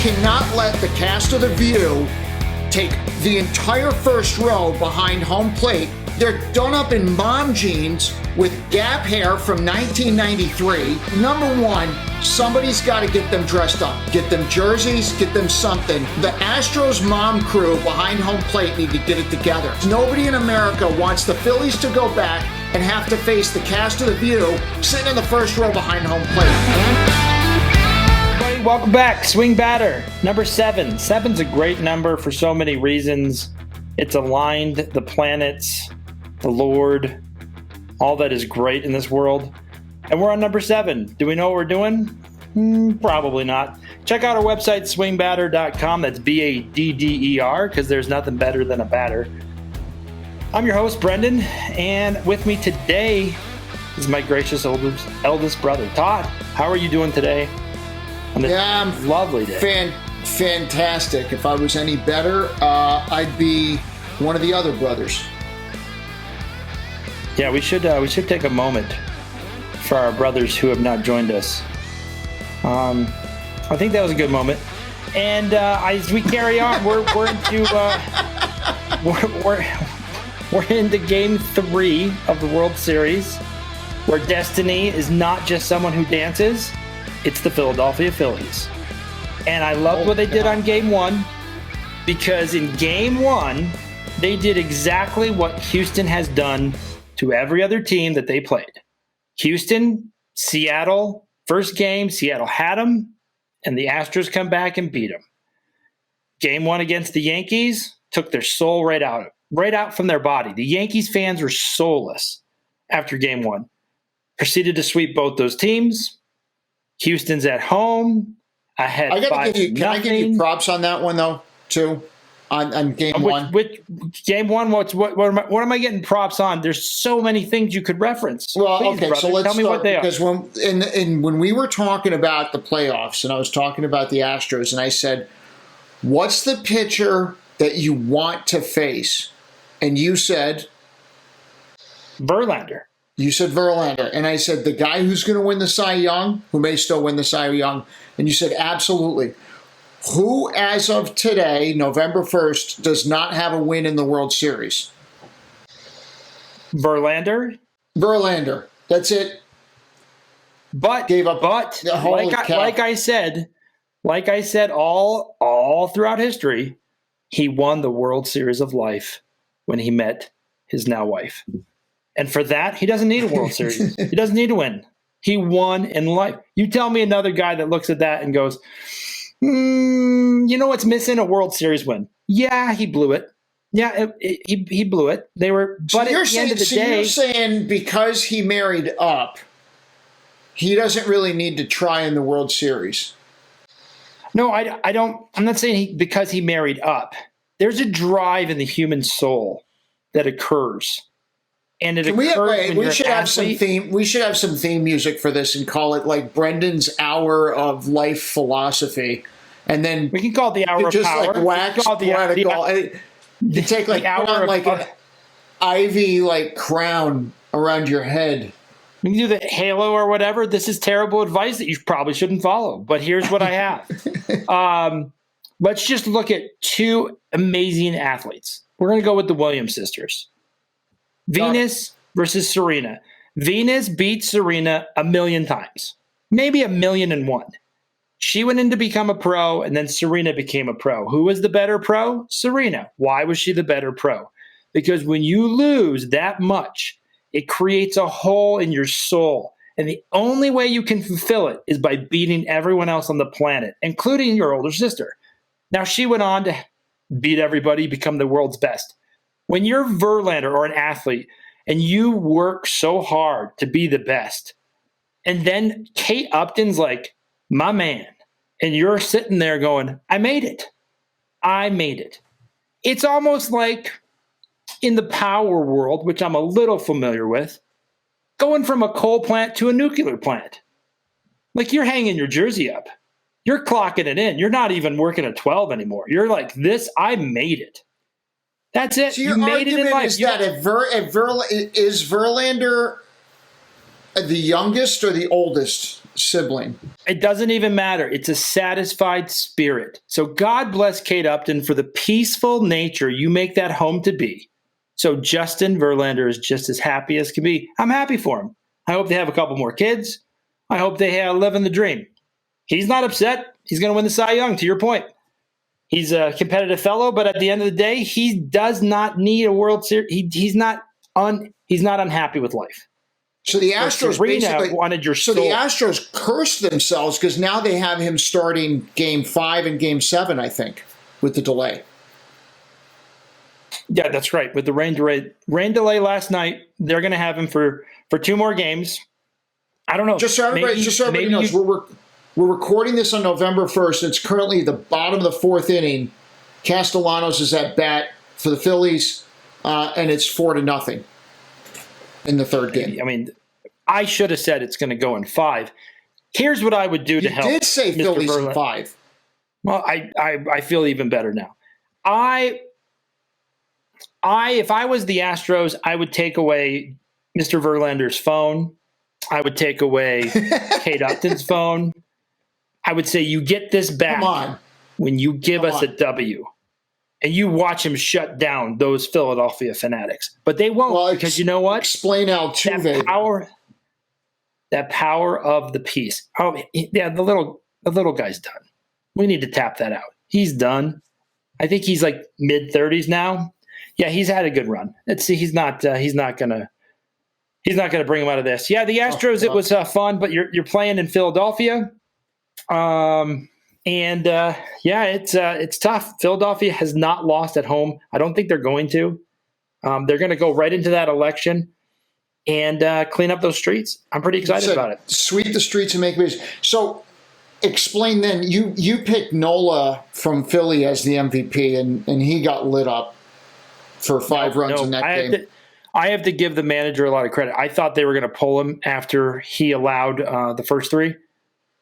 cannot let the cast of The View take the entire first row behind home plate. They're done up in mom jeans with Gap hair from 1993. Number one, somebody's got to get them dressed up. Get them jerseys, get them something. The Astros mom crew behind home plate need to get it together. Nobody in America wants the Phillies to go back and have to face the cast of The View sitting in the first row behind home plate. Welcome back. Swing batter, number 7. 7's a great number for so many reasons. It's aligned the planets, the Lord, all that is great in this world. And we're on number 7. Do we know what we're doing? Probably not. Check out our website, swingbatter.com. That's BADDER, because there's nothing better than a batter. I'm your host, Brendan, and with me today is my gracious eldest brother, Todd. How are you doing today? I'm lovely day. Fantastic. If I was any better, I'd be one of the other brothers. Yeah, we should take a moment for our brothers who have not joined us. I think that was a good moment. And as we carry on, we're into Game 3 of the World Series, where destiny is not just someone who dances. It's the Philadelphia Phillies. And I loved what they did on Game 1, because in Game 1, they did exactly what Houston has done to every other team that they played. Houston, Seattle, first game, Seattle had them, and the Astros come back and beat them. Game 1 against the Yankees took their soul right out from their body. The Yankees fans were soulless after Game 1. Proceeded to sweep both those teams. Houston's at home, ahead 5-0. Can I give you props on that one, though, too? On Game 1? Which Game 1, what am I getting props on? There's so many things you could reference. Well, please, okay, brother, so let's tell me start, what they are. because when we were talking about the playoffs, and I was talking about the Astros, and I said, what's the pitcher that you want to face? And you said? Verlander. You said Verlander. And I said, the guy who's going to win the Cy Young, who may still win the Cy Young. And you said, absolutely. Who, as of today, November 1st, does not have a win in the World Series? Verlander. That's it. But like I said all throughout history, he won the World Series of life when he met his now wife. And for that, he doesn't need a World Series. He doesn't need to win. He won in life. You tell me another guy that looks at that and goes, you know what's missing? A World Series win. Yeah, he blew it. Yeah, he blew it. They were, but at the end of the day, you're saying because he married up, he doesn't really need to try in the World Series. No, I don't. I'm not saying because he married up. There's a drive in the human soul that occurs. And we should have some theme music for this and call it like Brendan's Hour of Life Philosophy, and then we can call it the Hour of just Power. Like wax poetical. You take like an ivy like crown around your head. We can do the halo or whatever. This is terrible advice that you probably shouldn't follow. But here's what I have. Let's just look at 2 amazing athletes. We're going to go with the Williams sisters. Venus versus Serena. Venus beat Serena 1,000,000 times, maybe 1,000,001. She went in to become a pro, and then Serena became a pro. Who was the better pro? Serena. Why was she the better pro? Because when you lose that much, it creates a hole in your soul. And the only way you can fulfill it is by beating everyone else on the planet, including your older sister. Now, she went on to beat everybody, become the world's best. When you're Verlander or an athlete and you work so hard to be the best, and then Kate Upton's like, my man, and you're sitting there going, I made it. It's almost like in the power world, which I'm a little familiar with, going from a coal plant to a nuclear plant. Like you're hanging your jersey up. You're clocking it in. You're not even working at 12 anymore. You're like, I made it. That's it. So you made it in life. Is that is Verlander the youngest or the oldest sibling. It doesn't even matter. It's a satisfied spirit. So God bless Kate Upton for the peaceful nature you make that home to be. So Justin Verlander is just as happy as can be. I'm happy for him. I hope they have a couple more kids. I hope they live in the dream. He's not upset. He's going to win the Cy Young, to your point. He's a competitive fellow, but at the end of the day, he does not need a World Series. He's not unhappy with life. So the Astros basically wanted your soul. So the Astros cursed themselves because now they have him starting Game 5 and Game 7, I think, with the delay. Yeah, that's right. With the rain delay last night, they're going to have him for 2 more games. I don't know. Just so everybody knows, we're recording this on November 1st. It's currently the bottom of the 4th inning. Castellanos is at bat for the Phillies, and it's 4-0 in the 3rd game. I mean, I should have said it's going to go in 5. Here's what I would do to help. You did say Mr. Phillies Verlander. in 5. Well, I feel even better now. If I was the Astros, I would take away Mr. Verlander's phone. I would take away Kate Upton's phone. I would say you get this back when you give us a W. And you watch him shut down those Philadelphia fanatics. But they won't, because you know what? Explain Altuve. That power of the peace. Oh, yeah, the little guy's done. We need to tap that out. He's done. I think he's like mid-30s now. Yeah, he's had a good run. Let's see, he's not gonna bring him out of this. Yeah, the Astros, it was fun, but you're playing in Philadelphia. It's tough. Philadelphia has not lost at home. I don't think they're going to. They're going to go right into that election and clean up those streets. I'm pretty excited about it. Sweep the streets and make ways. So explain then, you picked Nola from Philly as the MVP, and he got lit up for 5 runs in that game. I have to give the manager a lot of credit. I thought they were going to pull him after he allowed the first 3.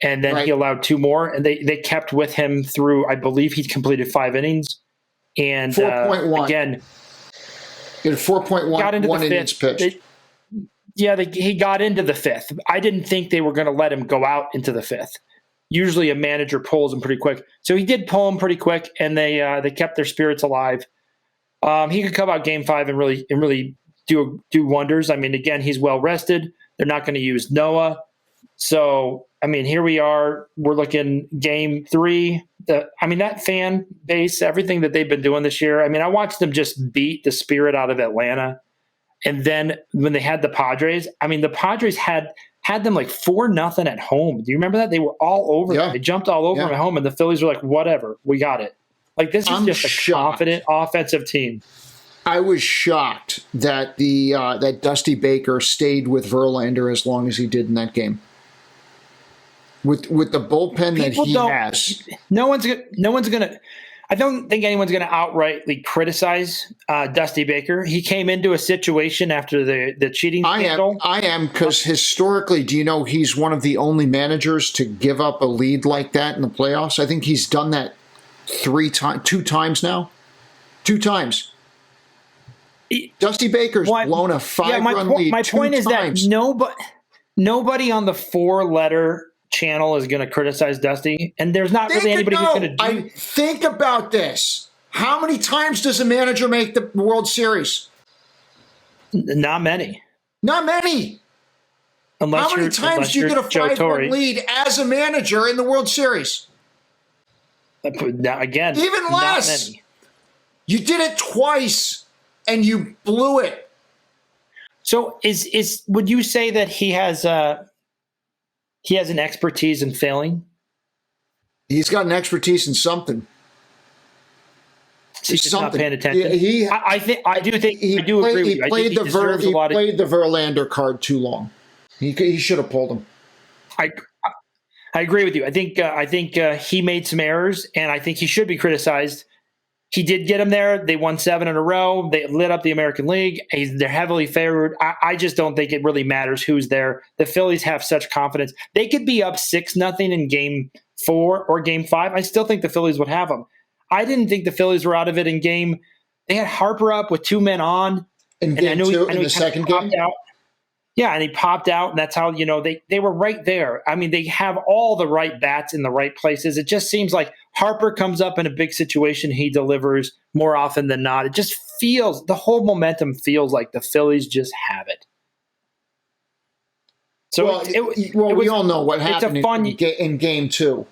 And then he allowed 2 more, and they kept with him through, I believe he completed 5 innings. And 4.1. Again, he had 4.1 innings pitched. He got into the 5th. I didn't think they were going to let him go out into the 5th. Usually a manager pulls him pretty quick. So he did pull him pretty quick, and they kept their spirits alive. He could come out Game 5 and really do wonders. I mean, again, he's well rested. They're not going to use Noah. So, I mean, here we are. We're looking Game 3. That fan base, everything that they've been doing this year. I mean, I watched them just beat the spirit out of Atlanta. And then when they had the Padres, the Padres had them like 4-0 at home. Do you remember that? They were all over them. They jumped all over them at home, and the Phillies were like, whatever, we got it. Like, this is just a confident offensive team. I was shocked that that Dusty Baker stayed with Verlander as long as he did in that game. With the bullpen that he has. No one's gonna. I don't think anyone's going to outrightly criticize Dusty Baker. He came into a situation after the cheating scandal. I am, because historically, do you know he's one of the only managers to give up a lead like that in the playoffs? I think he's done that 2 times now. 2 times. Dusty Baker's blown a 5-run lead. My point is that nobody on the 4-letter channel is going to criticize Dusty, and there's not really anybody who's going to do. Think about this. How many times does a manager make the World Series? Not many. Not many. How many times do you get a 5-run lead as a manager in the World Series? Again, even less. Not many. You did it twice, and you blew it. So, would you say that he has an expertise in failing? He's got an expertise in something. He's just not paying attention. I do agree with you. He played the Verlander card too long. He should have pulled him. I agree with you. I think he made some errors, and I think he should be criticized. He did get him there. They won 7 in a row. They lit up the American League. They're heavily favored. I just don't think it really matters who's there. The Phillies have such confidence. They could be up 6-0 in Game 4 or Game 5. I still think the Phillies would have them. I didn't think the Phillies were out of it in game. They had Harper up with 2 men on. In the second game? Out. Yeah, and he popped out, and that's how, they were right there. I mean, they have all the right bats in the right places. It just seems like Harper comes up in a big situation, he delivers more often than not. It just feels, the whole momentum feels like the Phillies just have it. So we all know what happened in game 2.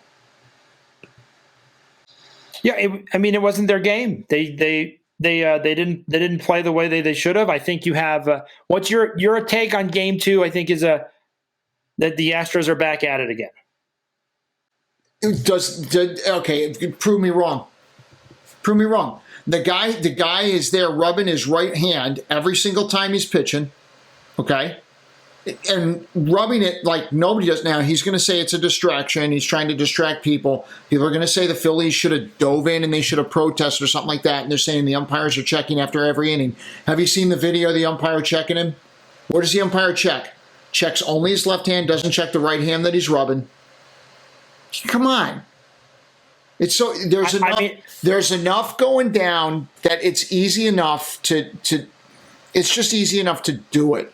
Yeah, it wasn't their game. They didn't play the way they should have. I think you have what's your take on game 2? I think is that the Astros are back at it again. Okay, prove me wrong. Prove me wrong. The guy is there rubbing his right hand every single time he's pitching. Okay. And rubbing it like nobody does now. He's going to say it's a distraction. He's trying to distract people. People are going to say the Phillies should have dove in and they should have protested or something like that. And they're saying the umpires are checking after every inning. Have you seen the video of the umpire checking him? What does the umpire check? Checks only his left hand, doesn't check the right hand that he's rubbing. Come on. It's so there's enough going down that it's easy enough it's just easy enough to do it.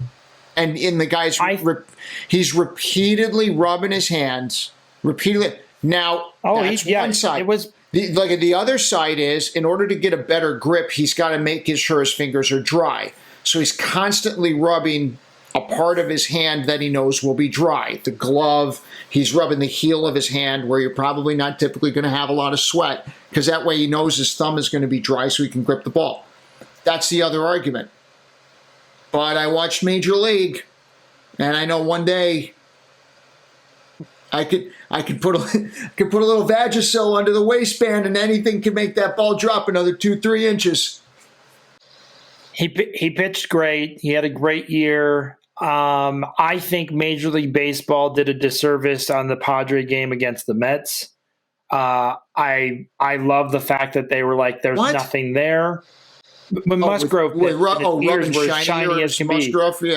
And in the guy's, he's repeatedly rubbing his hands, repeatedly. Now, that's one side. It was the other side is, in order to get a better grip, he's got to make sure his fingers are dry. So he's constantly rubbing a part of his hand that he knows will be dry. The glove, he's rubbing the heel of his hand where you're probably not typically going to have a lot of sweat, because that way he knows his thumb is going to be dry so he can grip the ball. That's the other argument. But I watched Major League, and I know one day I could put a little Vagisil under the waistband, and anything can make that ball drop another 2-3 inches. He pitched great. He had a great year. I think Major League Baseball did a disservice on the Padre game against the Mets. I love the fact that they were like, there's nothing there. But Musgrove, his ears were as shiny as can be.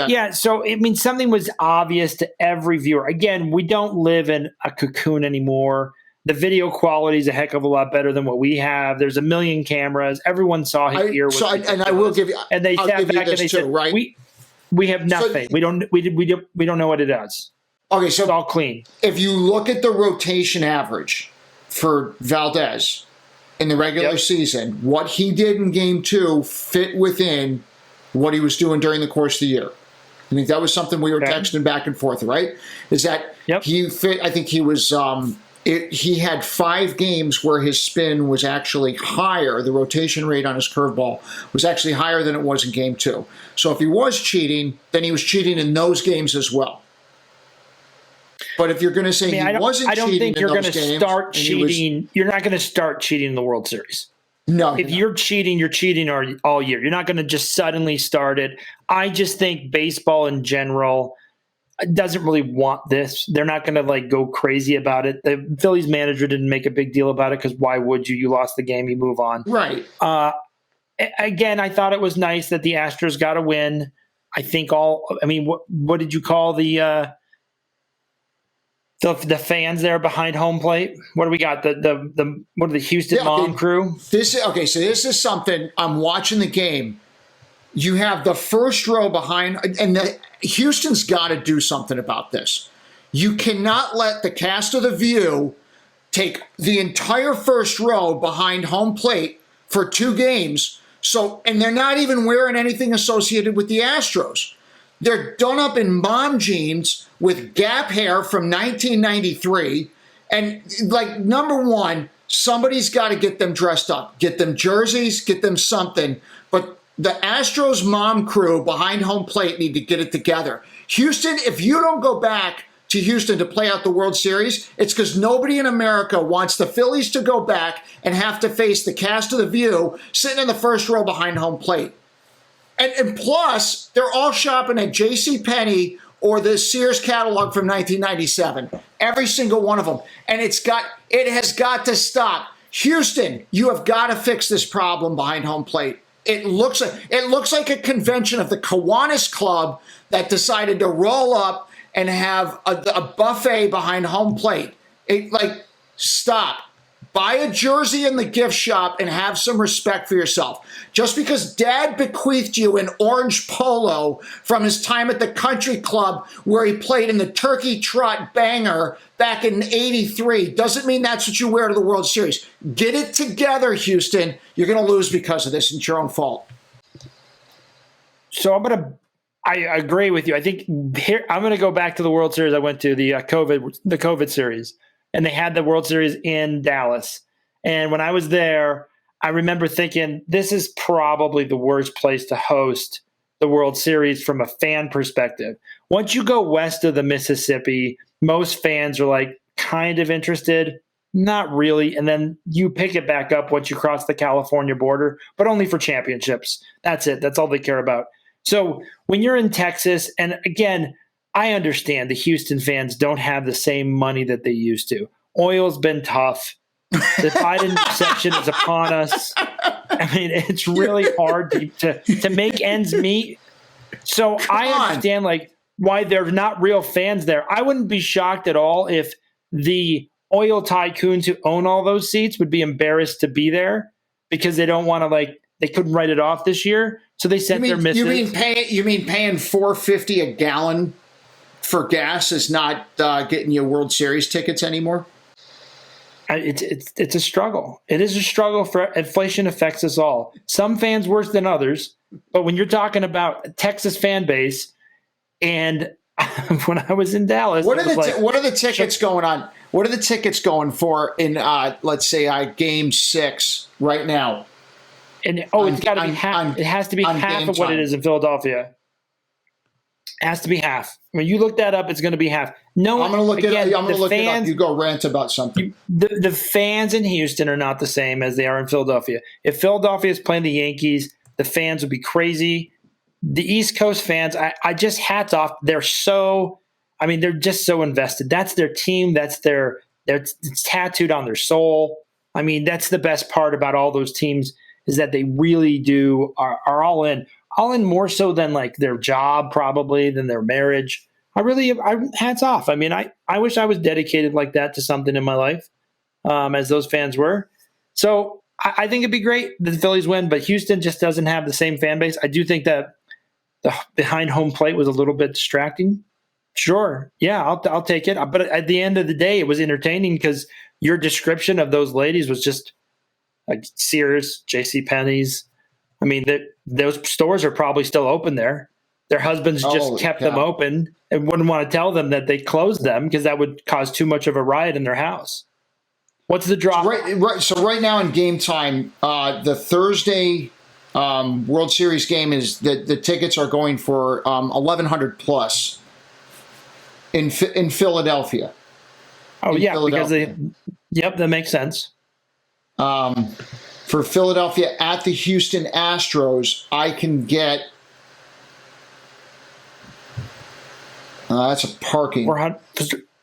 Yeah, so something was obvious to every viewer. Again, we don't live in a cocoon anymore. The video quality is a heck of a lot better than what we have. There's a million cameras. Everyone saw his ear. And I will give you. And they sat back and they said, right? We have nothing. We don't know what it does. Okay, so it's all clean. If you look at the rotation average for Valdez in the regular season, what he did in game 2 fit within what he was doing during the course of the year. I think that was something we were texting back and forth, right? Is that he fit? I think he was. He had 5 games where his spin was actually higher. The rotation rate on his curveball was actually higher than it was in game 2. So if he was cheating, then he was cheating in those games as well. But if you're going to say he wasn't cheating, I don't think you're going to start cheating. You're not going to start cheating in the World Series. No. If you're cheating all year. You're not going to just suddenly start it. I just think baseball in general doesn't really want this. They're not going to go crazy about it. The Phillies manager didn't make a big deal about it because why would you? You lost the game, you move on. Right. Again, I thought it was nice that the Astros got a win. I think what did you call the fans there behind home plate? What do we got? What are the Houston mom crew? So this is something. I'm watching the game. You have the first row behind, and Houston's got to do something about this. You cannot let the cast of The View take the entire first row behind home plate for 2 games. And they're not even wearing anything associated with the Astros. They're done up in mom jeans with Gap hair from 1993. And number one, somebody's got to get them dressed up, get them jerseys, get them something. But the Astros mom crew behind home plate need to get it together. Houston, if you don't go back to Houston to play out the World Series, it's because nobody in America wants the Phillies to go back and have to face the cast of The View sitting in the first row behind home plate. And plus, they're all shopping at JCPenney or the Sears catalog from 1997. Every single one of them. And it has got to stop. Houston, you have got to fix this problem behind home plate. It looks like a convention of the Kiwanis Club that decided to roll up and have a buffet behind home plate. Stop. Buy a jersey in the gift shop and have some respect for yourself. Just because dad bequeathed you an orange polo from his time at the country club where he played in the Turkey Trot Banger back in '83 doesn't mean that's what you wear to the World Series. Get it together, Houston. You're going to lose because of this. It's your own fault. So I agree with you. I think here I'm going to go back to the World Series I went to, the COVID series. And they had the World Series in Dallas. And when I was there, I remember thinking, this is probably the worst place to host the World Series from a fan perspective. Once you go west of the Mississippi, most fans are like kind of interested, not really. And then you pick it back up once you cross the California border, but only for championships. That's it. That's all they care about. So when you're in Texas, and again, I understand the Houston fans don't have the same money that they used to. Oil's been tough. The Biden recession is upon us. I mean, it's really hard to make ends meet. So I understand why there's not real fans there. I wouldn't be shocked at all if the oil tycoons who own all those seats would be embarrassed to be there because they don't want to they couldn't write it off this year. So they sent their misses. You mean paying $4.50 a gallon for gas is not getting you World Series tickets anymore? It's a struggle. It is a struggle. For inflation affects us all. Some fans worse than others. But when you're talking about a Texas fan base, and when I was in Dallas, what are the tickets going on? What are the tickets going for in let's say Game 6 right now? And it's got to be half. It has to be half of what it is in Philadelphia. It has to be half. When you look that up, it's going to be half. No, I'm going to look it up. You go rant about something. The fans in Houston are not the same as they are in Philadelphia. If Philadelphia is playing the Yankees, the fans would be crazy. The East Coast fans, I just hats off. They're just so invested. That's their team. That's it's tattooed on their soul. I mean, that's the best part about all those teams is that they really are all in. All in more so than their job, probably, than their marriage. I hats off. I mean, I wish I was dedicated like that to something in my life, as those fans were. So I think it'd be great that the Phillies win, but Houston just doesn't have the same fan base. I do think that the behind home plate was a little bit distracting. Sure. Yeah, I'll take it. But at the end of the day, it was entertaining because your description of those ladies was just like Sears, JCPenney's. I mean, those stores are probably still open there. Their husbands just kept them open and wouldn't want to tell them that they closed them because that would cause too much of a riot in their house. What's the drop? So right now in game time, the Thursday World Series game is the tickets are going for $1,100 plus in Philadelphia. Oh, yeah, because that makes sense. For Philadelphia at the Houston Astros, I can get that's a parking.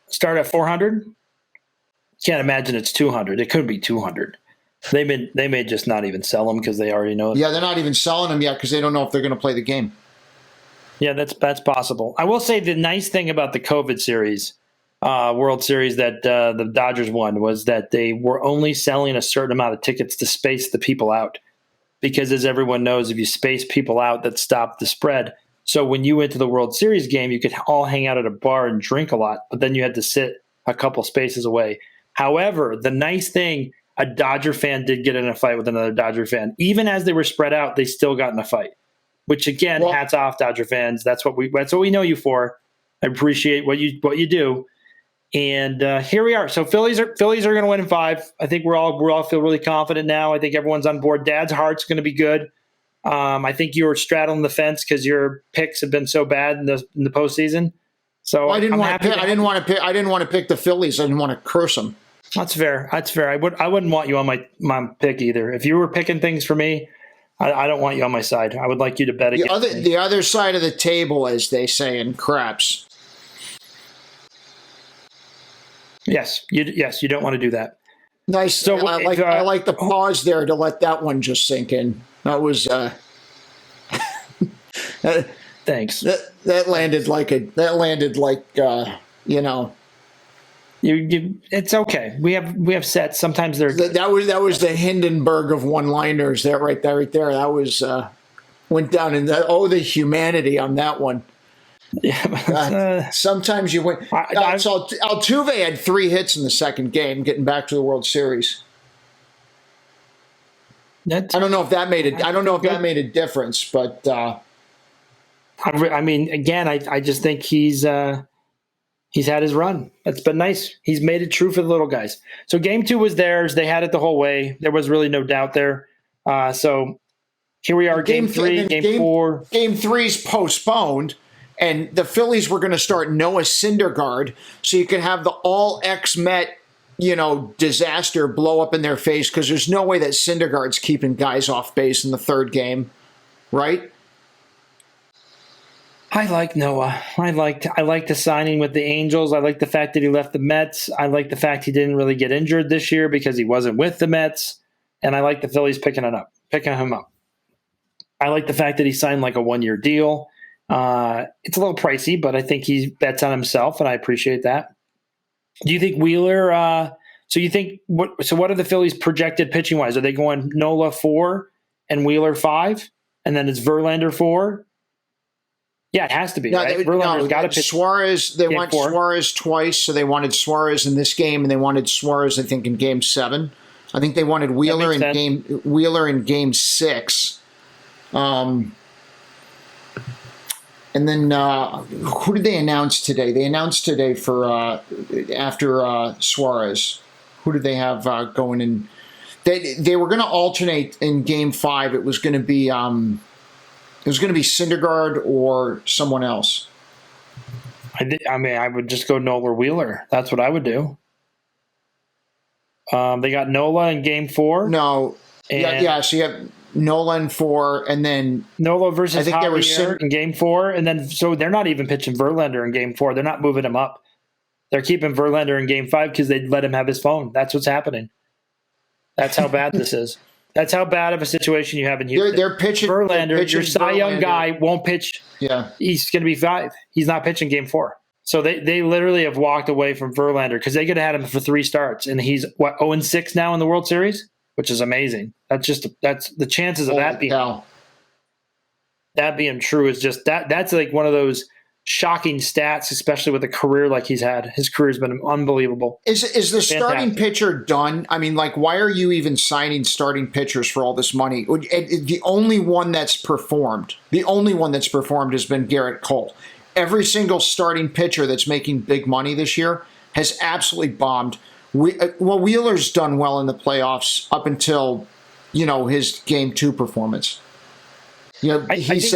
Start at 400. Can't imagine it's 200. It could be 200. They may just not even sell them because they already know. Yeah, they're not even selling them yet because they don't know if they're going to play the game. Yeah, that's possible. I will say the nice thing about the COVID series, World Series that the Dodgers won was that they were only selling a certain amount of tickets to space the people out. Because as everyone knows, if you space people out, that stopped the spread. So when you went to the World Series game, you could all hang out at a bar and drink a lot, but then you had to sit a couple spaces away. However, the nice thing, a Dodger fan did get in a fight with another Dodger fan. Even as they were spread out, they still got in a fight. Which again, hats off, Dodger fans. That's what we know you for. I appreciate what you do. And here we are. So Phillies are going to win in 5. I think we all feel really confident now. I think everyone's on board. Dad's heart's going to be good. I think you were straddling the fence because your picks have been so bad in the postseason. So I didn't want to pick the Phillies. I didn't want to curse them. That's fair. I wouldn't want you on my pick either. If you were picking things for me, I don't want you on my side. I would like you to bet against me. The other side of the table, as they say in craps. Yes, you don't want to do that. Nice. So I like the pause there to let that one just sink in. That was thanks. That landed like It's okay. We have sets. Sometimes they're That was the Hindenburg of one-liners. That right there. That was went down in the humanity on that one. Yeah, sometimes you win. So Altuve had 3 hits in the second game, getting back to the World Series. I don't know if that made it. I don't know if that made a difference, but I mean, again, I just think he's had his run. It's been nice. He's made it true for the little guys. So game 2 was theirs. They had it the whole way. There was really no doubt there. So here we are, game 3, game 4. Game 3's postponed. And the Phillies were going to start Noah Syndergaard, so you could have the all ex-Met, disaster blow up in their face, because there's no way that Syndergaard's keeping guys off base in the third game, right? I like Noah. I like the signing with the Angels. I like the fact that he left the Mets. I like the fact he didn't really get injured this year because he wasn't with the Mets. And I like the Phillies picking him up. I like the fact that he signed like a 1-year deal. It's a little pricey, but I think he bets on himself, and I appreciate that. Do you think Wheeler? So what are the Phillies projected pitching wise? Are they going Nola 4 and Wheeler 5, and then it's Verlander 4? Yeah, it has to be. Right? Verlander's got to pitch. Suarez. They want 4. Suarez twice, so they wanted Suarez in this game, and they wanted Suarez, I think, in Game 7. I think they wanted Wheeler in Game 6. And then who did they announce today? They announced today for after Suarez. Who did they have going in? They were going to alternate in Game 5. It was going to be Syndergaard or someone else. I would just go Nola Wheeler. That's what I would do. They got Nola in Game 4. No, yeah. So you have Nolan 4, and then Nola versus Javier in Game 4, and then so they're not even pitching Verlander in Game 4. They're not moving him up. They're keeping Verlander in Game 5 because they let him have his phone. That's what's happening. That's how bad this is. That's how bad of a situation you have in Houston. They're pitching Verlander. Your Cy Young guy won't pitch. Yeah, he's going to be 5. He's not pitching Game 4. So they literally have walked away from Verlander because they could have had him for 3 starts, and he's 0-6 now in the World Series, which is amazing. That's the chances of that being true is just that's like one of those shocking stats, especially with a career like he's had. His career's been unbelievable. Is the starting pitcher done? I mean, like, why are you even signing starting pitchers for all this money? The only one that's performed has been Garrett Cole. Every single starting pitcher that's making big money this year has absolutely bombed. Wheeler's done well in the playoffs up until, his Game 2 performance. He's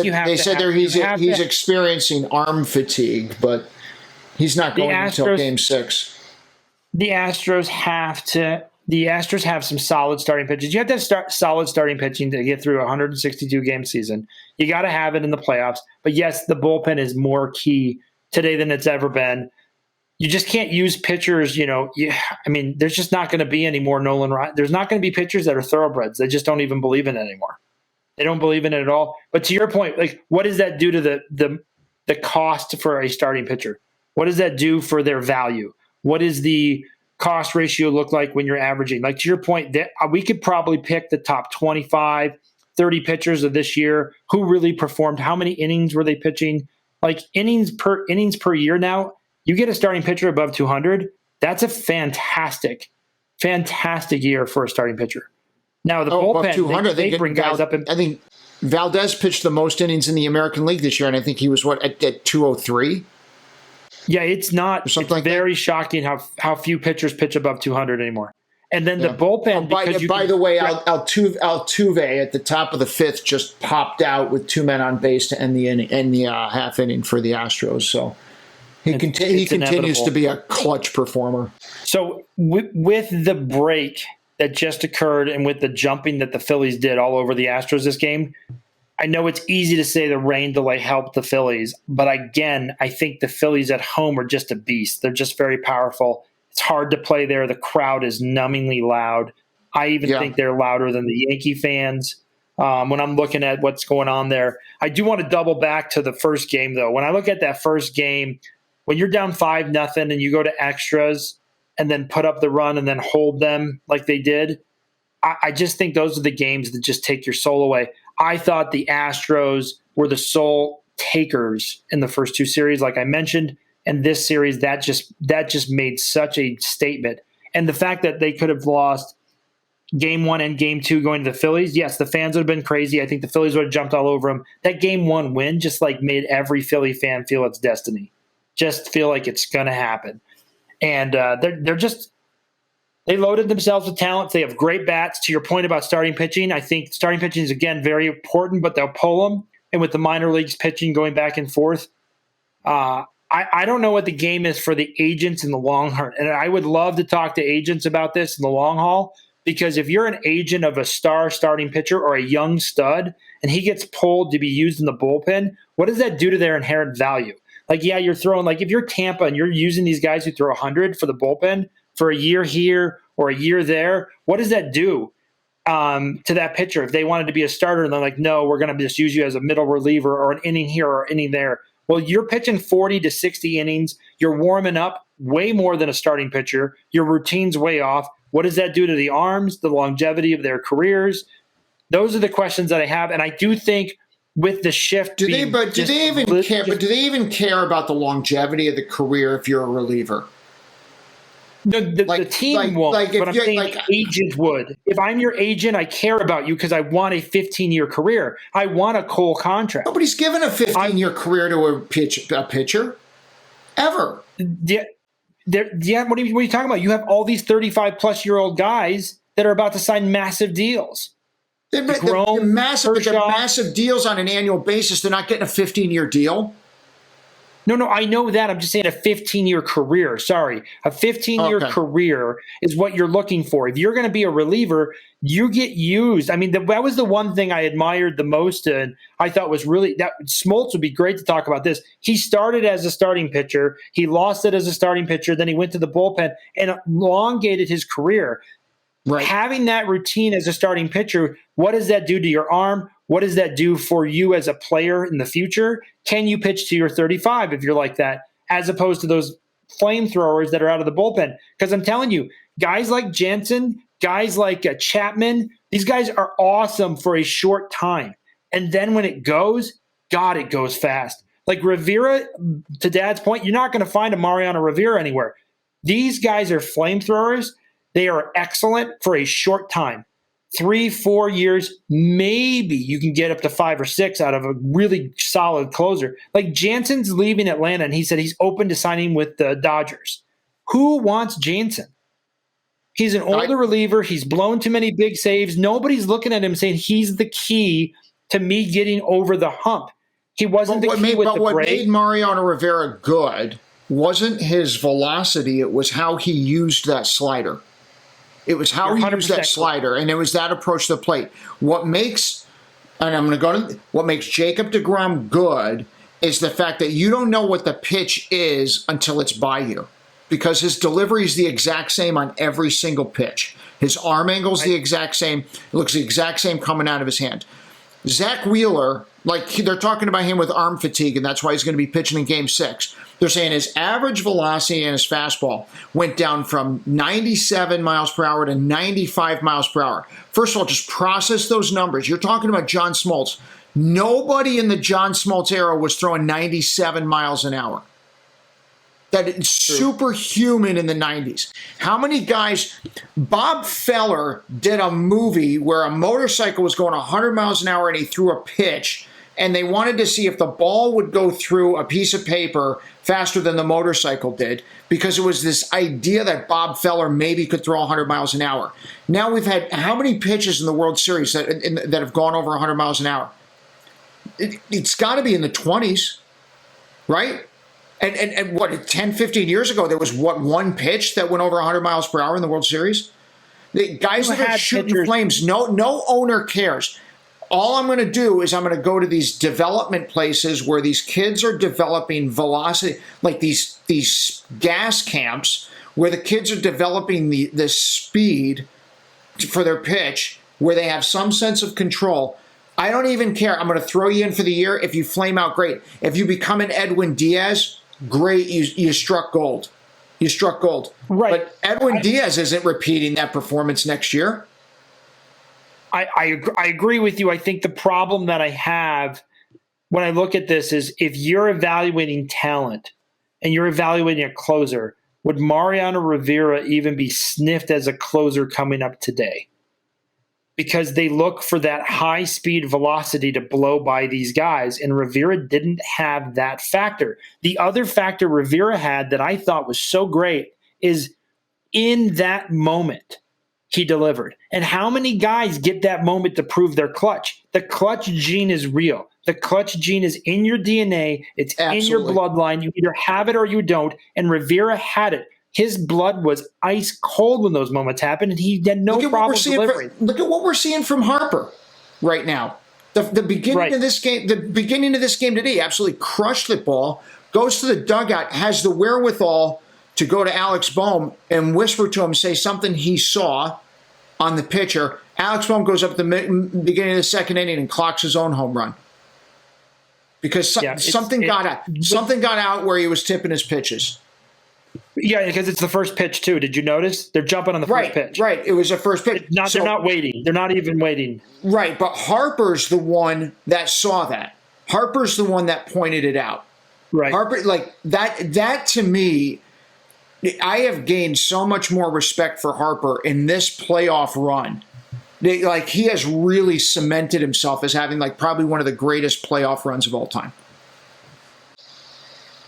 experiencing arm fatigue, but he's not going until Game 6. The Astros have some solid starting pitchers. You have to have solid starting pitching to get through a 162-game season. You got to have it in the playoffs. But yes, the bullpen is more key today than it's ever been. You just can't use pitchers, there's just not going to be any more Nolan Ryan. There's not going to be pitchers that are thoroughbreds. They just don't even believe in it anymore. They don't believe in it at all. But to your point, like, what does that do to the cost for a starting pitcher? What does that do for their value? What does the cost ratio look like when you're averaging? Like, to your point, we could probably pick the top 25, 30 pitchers of this year who really performed. How many innings were they pitching? Like, innings per year now. You get a starting pitcher above 200, that's a fantastic year for a starting pitcher. Now, the bullpen, 200, they bring guys up. I think Valdez pitched the most innings in the American League this year, and I think he was, at 203? Yeah, it's very shocking how few pitchers pitch above 200 anymore. And then the bullpen. By the way, Altuve at the top of the 5th just popped out with 2 men on base to end the half inning for the Astros. So he continues to be a clutch performer. So with the break that just occurred and with the jumping that the Phillies did all over the Astros this game, I know it's easy to say the rain delay helped the Phillies, but again, I think the Phillies at home are just a beast. They're just very powerful. It's hard to play there. The crowd is numbingly loud. I even think they're louder than the Yankee fans. When I'm looking at what's going on there, I do want to double back to the first game, though. When I look at that first game, when you're down 5-0 and you go to extras, and then put up the run and then hold them like they did. I just think those are the games that just take your soul away. I thought the Astros were the soul takers in the first 2 series, like I mentioned. And this series, that just made such a statement. And the fact that they could have lost game 1 and game 2 going to the Phillies, yes, the fans would have been crazy. I think the Phillies would have jumped all over them. That game 1 win just like made every Philly fan feel its destiny, just feel like it's going to happen. And they loaded themselves with talent. They have great bats. To your point about starting pitching, I think starting pitching is, again, very important, but they'll pull them. And with the minor leagues pitching going back and forth, I don't know what the game is for the agents in the long haul. And I would love to talk to agents about this in the long haul, because if you're an agent of a star starting pitcher or a young stud and he gets pulled to be used in the bullpen, what does that do to their inherent value? Like, yeah, you're throwing, like if you're Tampa and you're using these guys who throw 100 for the bullpen for a year here or a year there, what does that do to that pitcher? If they wanted to be a starter and they're like, no, we're going to just use you as a middle reliever or an inning here or inning there. Well, you're pitching 40 to 60 innings. You're warming up way more than a starting pitcher. Your routine's way off. What does that do to the arms, the longevity of their careers? Those are the questions that I have. And I do think with the shift, do they even care about the longevity of the career if you're a reliever? No, the team won't, but I'm saying agent would. If I'm your agent, I care about you because I want a 15-year career. I want a Cole contract. Nobody's given a 15-year career to a pitcher, ever. Yeah, what are you talking about? You have all these 35-plus-year-old guys that are about to sign massive deals. They're massive deals on an annual basis. They're not getting a 15-year deal. No, I know that. I'm just saying a 15-year career. Sorry. A 15-year career is what you're looking for. If you're going to be a reliever, you get used. I mean, that was the one thing I admired the most, and I thought was really that Smoltz would be great to talk about this. He started as a starting pitcher. He lost it as a starting pitcher. Then he went to the bullpen and elongated his career. Right. Having that routine as a starting pitcher, what does that do to your arm? What does that do for you as a player in the future? Can you pitch to your 35 if you're like that, as opposed to those flamethrowers that are out of the bullpen? Because I'm telling you, guys like Jansen, guys like Chapman, these guys are awesome for a short time. And then when it goes, God, it goes fast. Like Rivera, to Dad's point, you're not going to find a Mariano Rivera anywhere. These guys are flamethrowers. They are excellent for a short time. 3-4 years, maybe you can get up to 5 or 6 out of a really solid closer. Like Jansen's leaving Atlanta, and he said he's open to signing with the Dodgers. Who wants Jansen? He's an older reliever. He's blown too many big saves. Nobody's looking at him saying he's the key to me getting over the hump. He wasn't the key with the break. But what made Mariano Rivera good wasn't his velocity. It was how he used that slider. It was how he used that slider, and it was that approach to the plate. What makes Jacob deGrom good is the fact that you don't know what the pitch is until it's by you, because his delivery is the exact same on every single pitch. His arm angle is the exact same. It looks the exact same coming out of his hand. Zach Wheeler, like they're talking about him with arm fatigue, and that's why he's going to be pitching in Game 6. They're saying his average velocity and his fastball went down from 97 miles per hour to 95 miles per hour. First of all, just process those numbers. You're talking about John Smoltz. Nobody in the John Smoltz era was throwing 97 miles an hour. That is superhuman in the 90s. How many guys? Bob Feller did a movie where a motorcycle was going 100 miles an hour and he threw a pitch, and they wanted to see if the ball would go through a piece of paper faster than the motorcycle did, because it was this idea that Bob Feller maybe could throw 100 miles an hour. Now we've had how many pitches in the World Series that have gone over 100 miles an hour? It's got to be in the 20s, right? And what, 10, 15 years ago, there was, one pitch that went over 100 miles per hour in the World Series? The guys that are shooting flames, no owner cares. All I'm going to do is I'm going to go to these development places where these kids are developing velocity, like these gas camps where the kids are developing the speed for their pitch, where they have some sense of control. I don't even care. I'm going to throw you in for the year. If you flame out, great. If you become an Edwin Diaz, great. You struck gold. You struck gold. Right. But Edwin Diaz isn't repeating that performance next year. I agree with you. I think the problem that I have when I look at this is if you're evaluating talent and you're evaluating a closer, would Mariano Rivera even be sniffed as a closer coming up today? Because they look for that high speed velocity to blow by these guys, and Rivera didn't have that factor. The other factor Rivera had that I thought was so great is in that moment, he delivered. And how many guys get that moment to prove they're clutch? The clutch gene is real. The clutch gene is in your DNA. It's in your bloodline. You either have it or you don't. And Rivera had it. His blood was ice cold when those moments happened, and he had no problem delivering. Look at what we're seeing from Harper right now. The beginning of this game, today, absolutely crushed the ball, goes to the dugout, has the wherewithal to go to Alex Bohm and whisper to him, say something he saw on the pitcher. Alex Bohm goes up at the beginning of the second inning and clocks his own home run. Because something got out where he was tipping his pitches. Yeah, because it's the first pitch, too. Did you notice? They're jumping on the first pitch. Right, it was the first pitch. They're not waiting. They're not even waiting. Right, but Harper's the one that saw that. Harper's the one that pointed it out. Right. Harper, like, that to me, I have gained so much more respect for Harper in this playoff run. Like, he has really cemented himself as having, like, probably one of the greatest playoff runs of all time.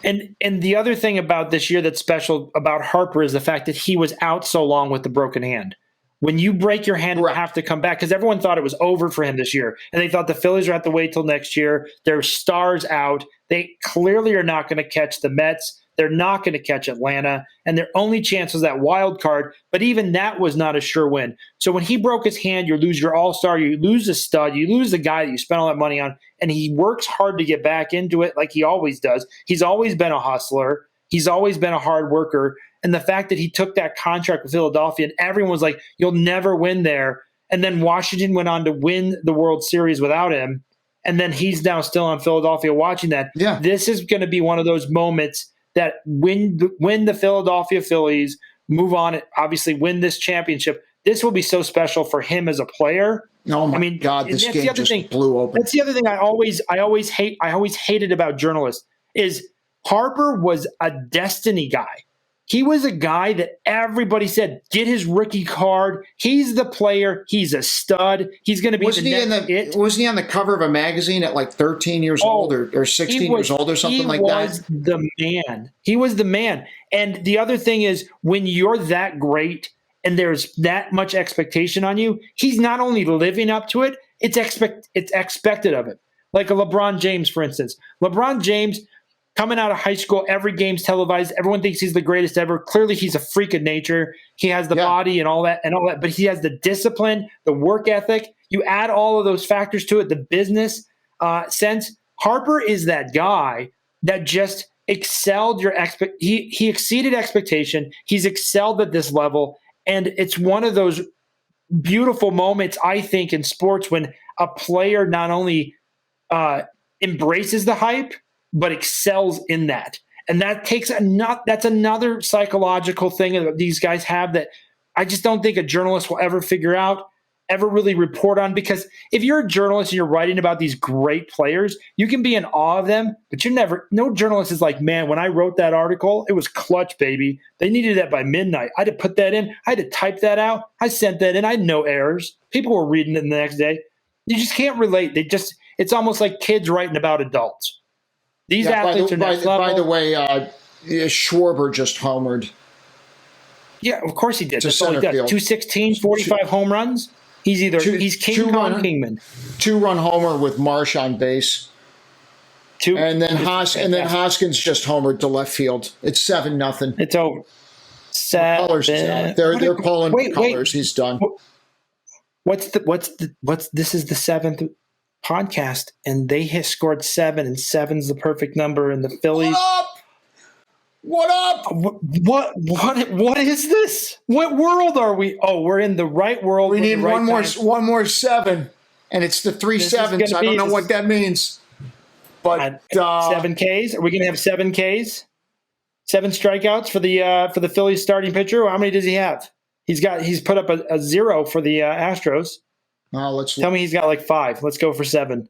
And the other thing about this year that's special about Harper is the fact that he was out so long with the broken hand. When you break your hand, you have to come back, because everyone thought it was over for him this year. And they thought the Phillies are have to wait till next year. Their stars out. They clearly are not going to catch the Mets. They're not going to catch Atlanta. And their only chance was that wild card. But even that was not a sure win. So when he broke his hand, you lose your all-star, you lose a stud, you lose the guy that you spent all that money on. And he works hard to get back into it like he always does. He's always been a hustler. He's always been a hard worker. And the fact that he took that contract with Philadelphia and everyone was like, you'll never win there. And then Washington went on to win the World Series without him. And then he's now still on Philadelphia watching that. Yeah. This is going to be one of those moments that when the Philadelphia Phillies move on, obviously win this championship, this will be so special for him as a player. Oh my God, this game just blew open. That's the other thing I always hated about journalists is Harper was a destiny guy. He was a guy that everybody said, get his rookie card. He's the player. He's a stud. He's going to be Wasn't he on the cover of a magazine at like 13 years old or 16 years old or something like that? He was the man. He was the man. And the other thing is, when you're that great and there's that much expectation on you, he's not only living up to it, it's expected of him. Like a LeBron James, for instance. LeBron James, coming out of high school, every game's televised. Everyone thinks he's the greatest ever. Clearly, he's a freak of nature. He has the body and all that, but he has the discipline, the work ethic. You add all of those factors to it, the business sense. Harper is that guy that just excelled he exceeded expectation. He's excelled at this level, and it's one of those beautiful moments, I think, in sports when a player not only embraces the hype, but excels in that. And that's another psychological thing that these guys have that I just don't think a journalist will ever figure out, ever really report on. Because if you're a journalist and you're writing about these great players, you can be in awe of them, but no journalist is like, man, when I wrote that article, it was clutch, baby. They needed that by midnight. I had to put that in. I had to type that out. I sent that in. I had no errors. People were reading it the next day. You just can't relate. It's almost like kids writing about adults. These athletes are next level. By the way, Schwarber just homered. Yeah, of course he did. That's all he does. 216, 45 home runs. He's King Kong Kingman. 2-run homer with Marsh on base. And then Hoskins just homered to left field. It's 7-0. It's over. They're pulling colors. He's done. This is the seventh podcast, and they scored 7, and 7's the perfect number. And the Phillies. What up? What is this? What world are we? Oh, we're in the right world. We need one more 7, and it's the 3 sevens. I don't know what that means. But 7 Ks. Are we going to have 7 Ks? 7 strikeouts for the Phillies starting pitcher. How many does he have? He's put up a 0 for the Astros. Tell me he's got like 5. Let's go for 7.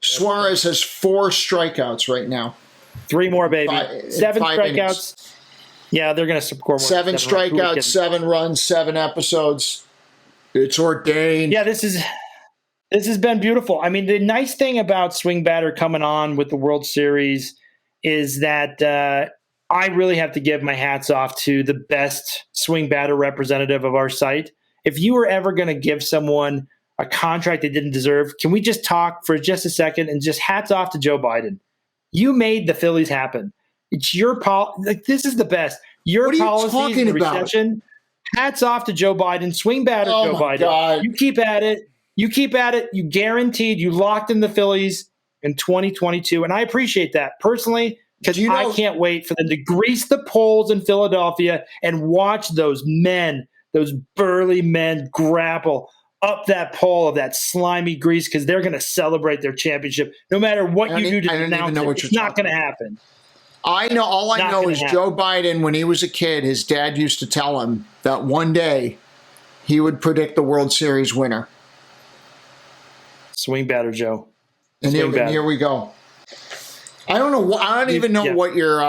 Suarez has 4 strikeouts right now. 3 more, baby. 7 strikeouts. Innings. Yeah, they're going to score more. 7 strikeouts, 7 runs, 7 episodes. It's ordained. Yeah, this has been beautiful. I mean, the nice thing about Swing Batter coming on with the World Series is that I really have to give my hats off to the best Swing Batter representative of our site. If you were ever going to give someone a contract they didn't deserve, can we just talk for just a second and just hats off to Joe Biden? You made the Phillies happen. It's your this is the best. Your policy in the recession. Hats off to Joe Biden. Swing Batter, Joe Biden. God. You keep at it. You guaranteed. You locked in the Phillies in 2022, and I appreciate that personally because I can't wait for them to grease the poles in Philadelphia and watch those burly men grapple up that pole of that slimy grease because they're going to celebrate their championship no matter what you do to announce it. It's not going to happen. I know. All I know is Joe Biden, when he was a kid, his dad used to tell him that one day he would predict the World Series winner. Swing Batter, Joe. And here we go. I don't know. I don't even know what your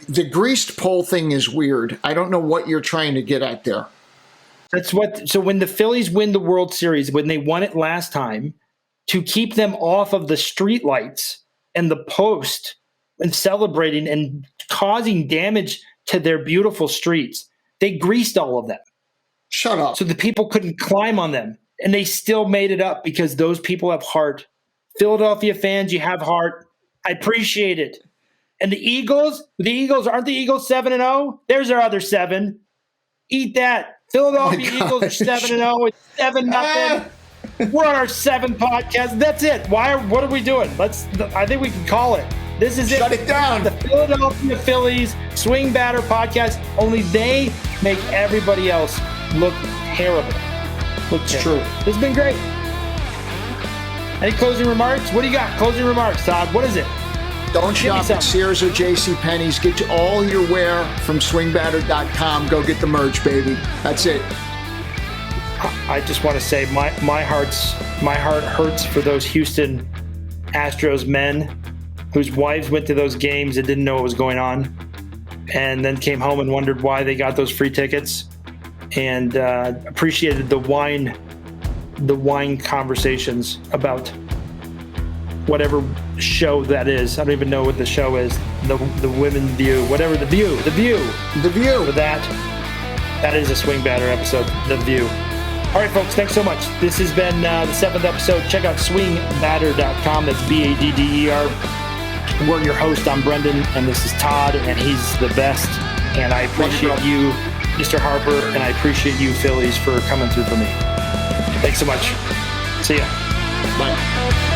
the greased pole thing is weird. I don't know what you're trying to get at there. So when the Phillies win the World Series, when they won it last time, to keep them off of the street lights and the post and celebrating and causing damage to their beautiful streets, they greased all of them. Shut up. So the people couldn't climb on them. And they still made it up because those people have heart. Philadelphia fans, you have heart. I appreciate it. And the Eagles, aren't the Eagles 7-0? There's our other 7. Eat that. Philadelphia Eagles are 7-0. It's 7-0. We're on our 7th podcast. That's it. What are we doing? I think we can call it. This is Shut it down. The Philadelphia Phillies Swing Batter podcast. Only they make everybody else look terrible. It's true. This has been great. Any closing remarks? What do you got? Closing remarks, Todd. What is it? Don't shop at Sears or JCPenney's. Get all your wear from swingbatter.com. Go get the merch, baby. That's it. I just want to say my heart hurts for those Houston Astros men whose wives went to those games and didn't know what was going on and then came home and wondered why they got those free tickets and appreciated the wine conversations about whatever show that is. I don't even know what the show is. The Women View, whatever. The View. For that is a Swing Batter episode. The View. All right, folks. Thanks so much. This has been the 7th episode. Check out swingbatter.com. That's BADDER. We're your host. I'm Brendan, and this is Todd, and he's the best. And I appreciate you, Mr. Harper, and I appreciate you, Phillies, for coming through for me. Thanks so much. See ya. Bye.